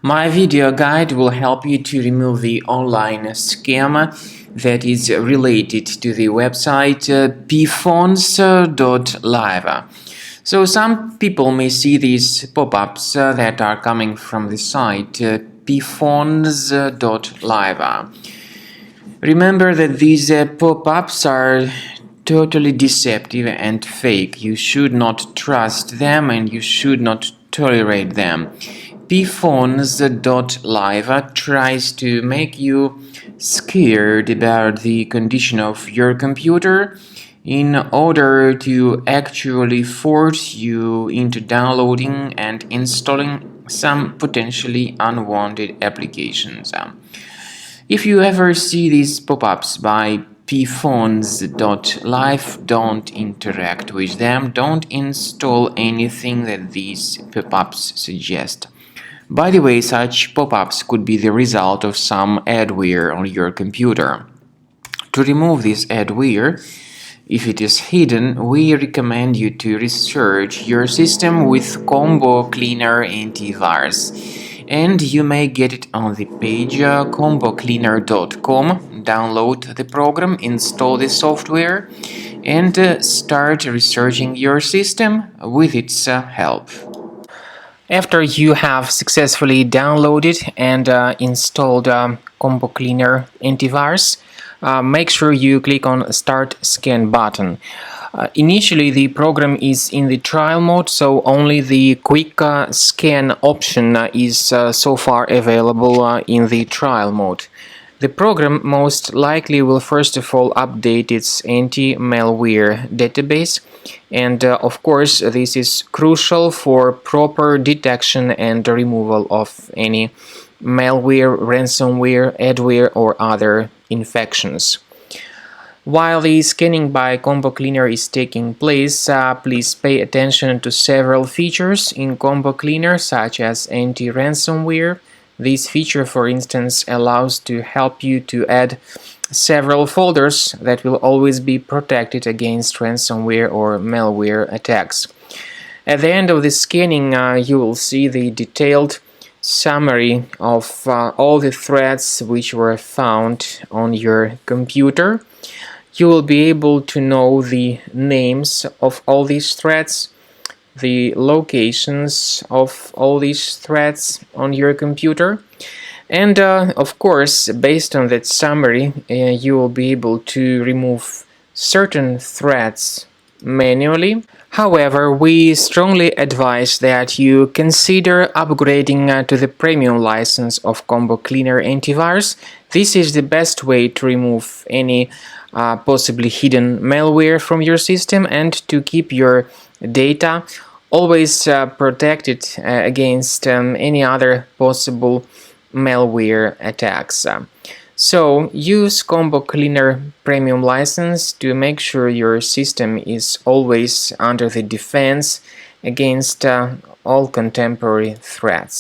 My video guide will help you to remove the online scam that is related to the website Pifons.live. So some people may see these pop-ups that are coming from the site Pifons.live. Remember that these pop-ups are totally deceptive and fake. You should not trust them and you should not tolerate them. Pifons.live tries to make you scared about the condition of your computer in order to actually force you into downloading and installing some potentially unwanted applications. If you ever see these pop-ups by Pifons.live, don't interact with them, don't install anything that these pop-ups suggest. By the way, such pop-ups could be the result of some adware on your computer. To remove this adware, if it is hidden, we recommend you to research your system with Combo Cleaner Antivirus. And you may get it on the page combocleaner.com. Download the program, install the software, and start researching your system with its help. After you have successfully downloaded and installed Combo Cleaner Antivirus, make sure you click on Start Scan button. Initially, the program is in the trial mode, so only the quick scan option is so far available in the trial mode. The program most likely will first of all update its anti-malware database, and of course this is crucial for proper detection and removal of any malware, ransomware, adware or other infections. While the scanning by Combo Cleaner is taking place, please pay attention to several features in Combo Cleaner, such as anti-ransomware. This feature, for instance, allows to help you to add several folders that will always be protected against ransomware or malware attacks. At the end of the scanning, you will see the detailed summary of all the threads which were found on your computer. You will be able to know the names of all these threads, the locations of all these threads on your computer, and of course, based on that summary, you will be able to remove certain threads manually. However, we strongly advise that you consider upgrading to the premium license of Combo Cleaner Antivirus. This is the best way to remove any possibly hidden malware from your system and to keep your data always protected against any other possible malware attacks. So use Combo Cleaner Premium license to make sure your system is always under the defense against all contemporary threats.